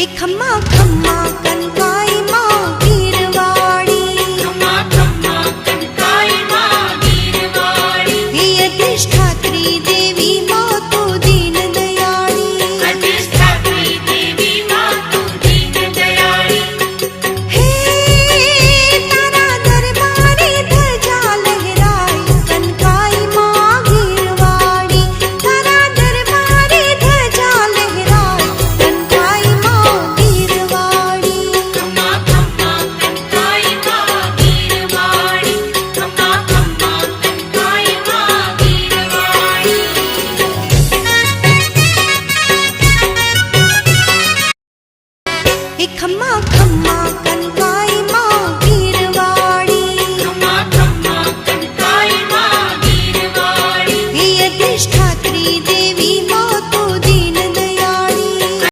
खम्मा खम्मा कनकाई माँ गिरवाड़ी, खम्मा खम्मा कनकाई माँ गिरवाड़ी। हे अधिष्ठात्री देवी माँ तू दीन दयाड़ी, अधिष्ठात्री देवी माँ तू दीन दयाड़ी। हे तारा दरबारे ध्वजा लहराई कनकाई माँ गिरवाड़ी, तारा दरबारे ध्वजा लहराई कनकाई माँ गिरवाड़ी। खम्मा खम्मा कनकाई माँ गिरवाड़ी, खम्मा खम्मा कनकाई माँ गिरवाड़ी। हे खम्मा